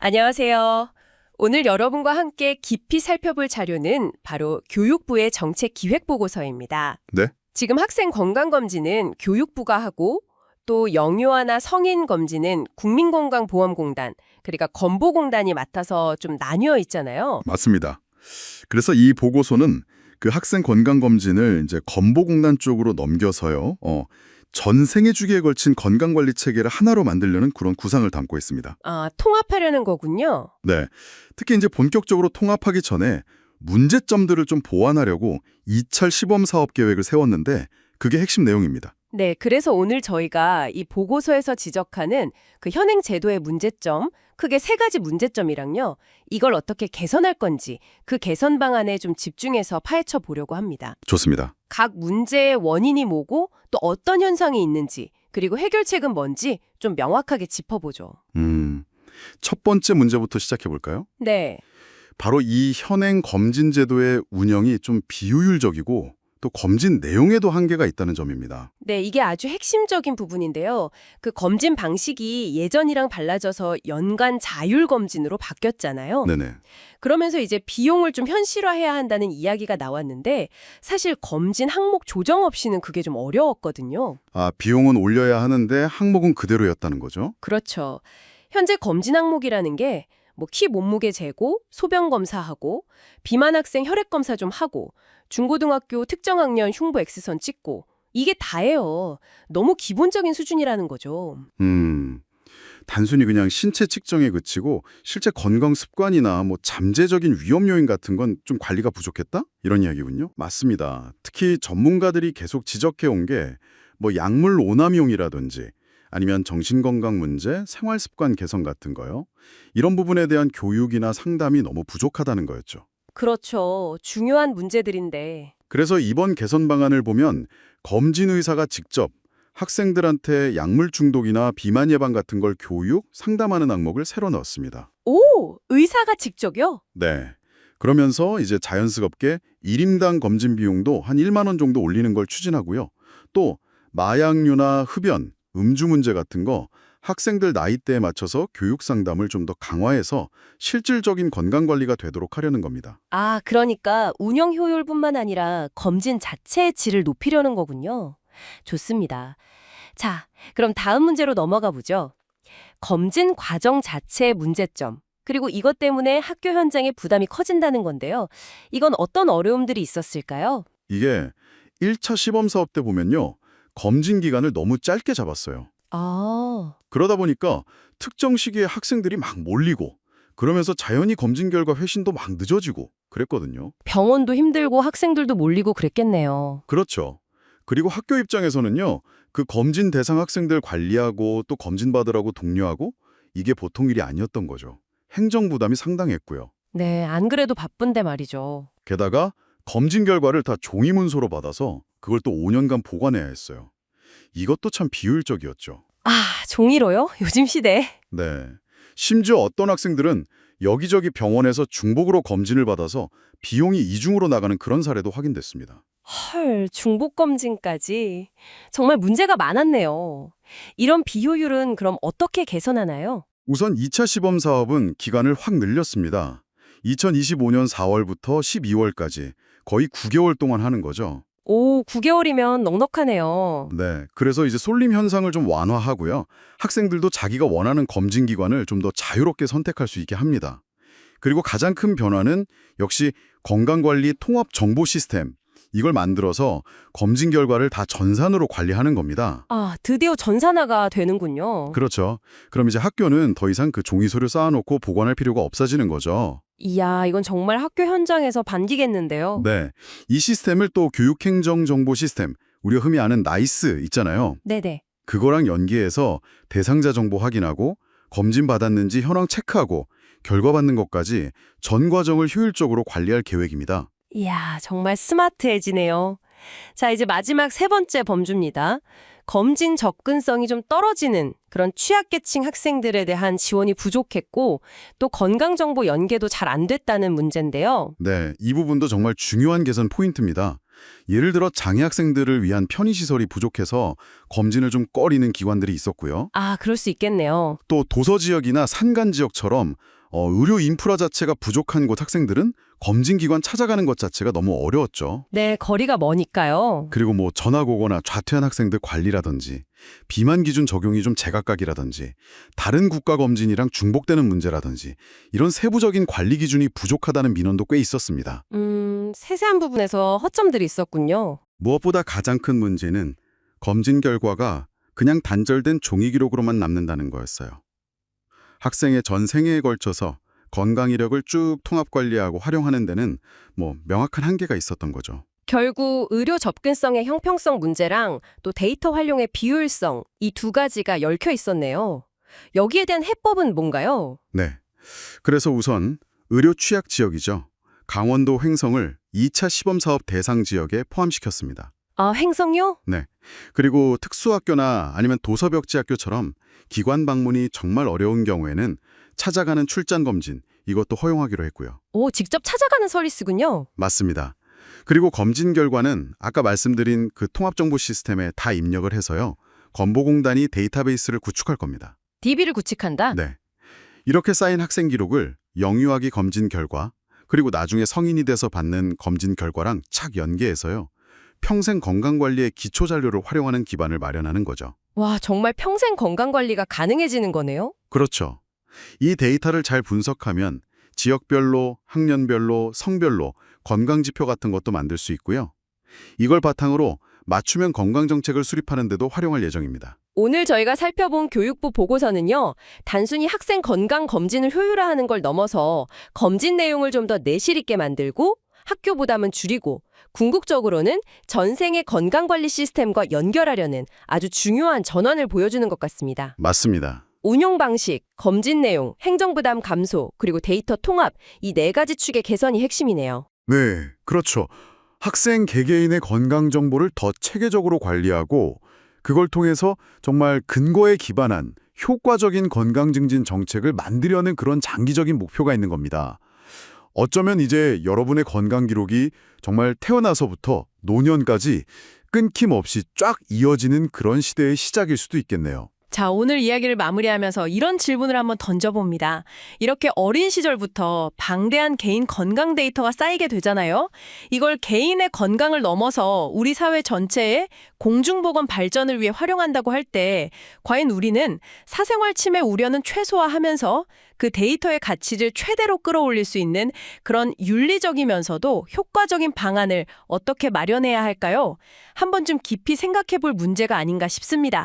안녕하세요. 오늘 여러분과 함께 깊이 살펴볼 자료는 바로 교육부의 정책기획보고서입니다. 네? 지금 학생 건강검진은 교육부가 하고 또 영유아나 성인 검진은 국민건강보험공단, 그러니까 건보공단이 맡아서 좀 나뉘어 있잖아요. 맞습니다. 그래서 이 보고서는 그 학생 건강검진을 이제 건보공단 쪽으로 넘겨서요. 전 생애 주기에 걸친 건강관리 체계를 하나로 만들려는 그런 구상을 담고 있습니다. 아, 통합하려는 거군요. 네. 특히 이제 본격적으로 통합하기 전에 문제점들을 좀 보완하려고 2차 시범 사업 계획을 세웠는데 그게 핵심 내용입니다. 네, 그래서 오늘 저희가 이 보고서에서 지적하는 그 현행 제도의 문제점, 크게 세 가지 문제점이랑요. 이걸 어떻게 개선할 건지 그 개선 방안에 좀 집중해서 파헤쳐 보려고 합니다. 좋습니다. 각 문제의 원인이 뭐고 또 어떤 현상이 있는지 그리고 해결책은 뭔지 좀 명확하게 짚어보죠. 첫 번째 문제부터 시작해 볼까요? 네. 바로 이 현행 검진 제도의 운영이 좀 비효율적이고 또 검진 내용에도 한계가 있다는 점입니다. 네, 이게 아주 핵심적인 부분인데요. 그 검진 방식이 예전이랑 달라져서 연간 자율 검진으로 바뀌었잖아요. 네네. 그러면서 이제 비용을 좀 현실화해야 한다는 이야기가 나왔는데 사실 검진 항목 조정 없이는 그게 좀 어려웠거든요. 비용은 올려야 하는데 항목은 그대로였다는 거죠? 그렇죠. 현재 검진 항목이라는 게 뭐 키 몸무게 재고, 소변 검사하고, 비만 학생 혈액 검사 좀 하고, 중고등학교 특정 학년 흉부 X선 찍고 이게 다예요. 너무 기본적인 수준이라는 거죠. 단순히 그냥 신체 측정에 그치고 실제 건강 습관이나 뭐 잠재적인 위험 요인 같은 건 좀 관리가 부족했다? 이런 이야기군요. 맞습니다. 특히 전문가들이 계속 지적해 온 게 뭐 약물 오남용이라든지 아니면 정신건강 문제, 생활습관 개선 같은 거요. 이런 부분에 대한 교육이나 상담이 너무 부족하다는 거였죠. 그렇죠. 중요한 문제들인데. 그래서 이번 개선 방안을 보면 검진 의사가 직접 학생들한테 약물 중독이나 비만 예방 같은 걸 교육, 상담하는 항목을 새로 넣었습니다. 오! 의사가 직접요? 네. 그러면서 이제 자연스럽게 1인당 검진 비용도 한 1만 원 정도 올리는 걸 추진하고요. 또 마약류나 흡연, 음주 문제 같은 거 학생들 나이대에 맞춰서 교육 상담을 좀 더 강화해서 실질적인 건강관리가 되도록 하려는 겁니다. 아, 그러니까 운영 효율뿐만 아니라 검진 자체의 질을 높이려는 거군요. 좋습니다. 자, 그럼 다음 문제로 넘어가 보죠. 검진 과정 자체의 문제점, 그리고 이것 때문에 학교 현장에 부담이 커진다는 건데요. 이건 어떤 어려움들이 있었을까요? 이게 1차 시범 사업 때 보면요. 검진 기간을 너무 짧게 잡았어요. 아, 그러다 보니까 특정 시기에 학생들이 막 몰리고 그러면서 자연히 검진 결과 회신도 막 늦어지고 그랬거든요. 병원도 힘들고 학생들도 몰리고 그랬겠네요. 그렇죠. 그리고 학교 입장에서는요. 그 검진 대상 학생들 관리하고 또 검진 받으라고 독려하고 이게 보통 일이 아니었던 거죠. 행정 부담이 상당했고요. 네, 안 그래도 바쁜데 말이죠. 게다가 검진 결과를 다 종이 문서로 받아서 그걸 또 5년간 보관해야 했어요. 이것도 참 비효율적이었죠. 아, 종이로요? 요즘 시대. 네. 심지어 어떤 학생들은 여기저기 병원에서 중복으로 검진을 받아서 비용이 이중으로 나가는 그런 사례도 확인됐습니다. 헐, 중복 검진까지. 정말 문제가 많았네요. 이런 비효율은 그럼 어떻게 개선하나요? 우선 2차 시범 사업은 기간을 확 늘렸습니다. 2025년 4월부터 12월까지 거의 9개월 동안 하는 거죠. 오, 9개월이면 넉넉하네요. 네. 그래서 이제 쏠림 현상을 좀 완화하고요. 학생들도 자기가 원하는 검진 기관을 좀 더 자유롭게 선택할 수 있게 합니다. 그리고 가장 큰 변화는 역시 건강관리 통합 정보 시스템. 이걸 만들어서 검진 결과를 다 전산으로 관리하는 겁니다. 아, 드디어 전산화가 되는군요. 그렇죠. 그럼 이제 학교는 더 이상 그 종이 서류 쌓아놓고 보관할 필요가 없어지는 거죠. 이야, 이건 정말 학교 현장에서 반기겠는데요. 네. 이 시스템을 또 교육행정정보 시스템, 우리가 흔히 아는 나이스 있잖아요. 네네. 그거랑 연계해서 대상자 정보 확인하고 검진 받았는지 현황 체크하고 결과 받는 것까지 전 과정을 효율적으로 관리할 계획입니다. 이야, 정말 스마트해지네요. 자, 이제 마지막 세 번째 범주입니다. 검진 접근성이 좀 떨어지는 그런 취약계층 학생들에 대한 지원이 부족했고 또 건강정보 연계도 잘 안 됐다는 문제인데요. 네, 이 부분도 정말 중요한 개선 포인트입니다. 예를 들어 장애 학생들을 위한 편의시설이 부족해서 검진을 좀 꺼리는 기관들이 있었고요. 아, 그럴 수 있겠네요. 또 도서 지역이나 산간 지역처럼 의료 인프라 자체가 부족한 곳 학생들은 검진기관 찾아가는 것 자체가 너무 어려웠죠. 네, 거리가 머니까요. 그리고 뭐 전학 오거나 좌퇴한 학생들 관리라든지 비만 기준 적용이 좀 제각각이라든지 다른 국가 검진이랑 중복되는 문제라든지 이런 세부적인 관리 기준이 부족하다는 민원도 꽤 있었습니다. 세세한 부분에서 허점들이 있었군요. 무엇보다 가장 큰 문제는 검진 결과가 그냥 단절된 종이 기록으로만 남는다는 거였어요. 학생의 전 생애에 걸쳐서 건강 이력을 쭉 통합 관리하고 활용하는 데는 명확한 한계가 있었던 거죠. 결국 의료 접근성의 형평성 문제랑 또 데이터 활용의 비효율성, 이 두 가지가 얽혀 있었네요. 여기에 대한 해법은 뭔가요? 네. 그래서 우선 의료 취약 지역이죠. 강원도 횡성을 2차 시범 사업 대상 지역에 포함시켰습니다. 아, 횡성요? 네. 그리고 특수학교나 아니면 도서벽지학교처럼 기관 방문이 정말 어려운 경우에는 찾아가는 출장 검진, 이것도 허용하기로 했고요. 오, 직접 찾아가는 서비스군요. 맞습니다. 그리고 검진 결과는 아까 말씀드린 그 통합정보 시스템에 다 입력을 해서요. 건보공단이 데이터베이스를 구축할 겁니다. DB를 구축한다? 네. 이렇게 쌓인 학생 기록을 영유아기 검진 결과, 그리고 나중에 성인이 돼서 받는 검진 결과랑 착 연계해서요. 평생 건강관리의 기초자료를 활용하는 기반을 마련하는 거죠. 와, 정말 평생 건강관리가 가능해지는 거네요? 그렇죠. 이 데이터를 잘 분석하면 지역별로, 학년별로, 성별로 건강지표 같은 것도 만들 수 있고요. 이걸 바탕으로 맞춤형 건강정책을 수립하는 데도 활용할 예정입니다. 오늘 저희가 살펴본 교육부 보고서는요, 단순히 학생 건강 검진을 효율화하는 걸 넘어서 검진 내용을 좀 더 내실 있게 만들고 학교 부담은 줄이고 궁극적으로는 전생의 건강관리 시스템과 연결하려는 아주 중요한 전환을 보여주는 것 같습니다. 맞습니다. 운용 방식, 검진 내용, 행정 부담 감소, 그리고 데이터 통합, 이 네 가지 축의 개선이 핵심이네요. 네, 그렇죠. 학생 개개인의 건강 정보를 더 체계적으로 관리하고 그걸 통해서 정말 근거에 기반한 효과적인 건강 증진 정책을 만들려는 그런 장기적인 목표가 있는 겁니다. 어쩌면 이제 여러분의 건강 기록이 정말 태어나서부터 노년까지 끊김없이 쫙 이어지는 그런 시대의 시작일 수도 있겠네요. 자, 오늘 이야기를 마무리하면서 이런 질문을 한번 던져봅니다. 이렇게 어린 시절부터 방대한 개인 건강 데이터가 쌓이게 되잖아요. 이걸 개인의 건강을 넘어서 우리 사회 전체의 공중보건 발전을 위해 활용한다고 할 때 과연 우리는 사생활 침해 우려는 최소화하면서 그 데이터의 가치를 최대로 끌어올릴 수 있는 그런 윤리적이면서도 효과적인 방안을 어떻게 마련해야 할까요? 한번 좀 깊이 생각해 볼 문제가 아닌가 싶습니다.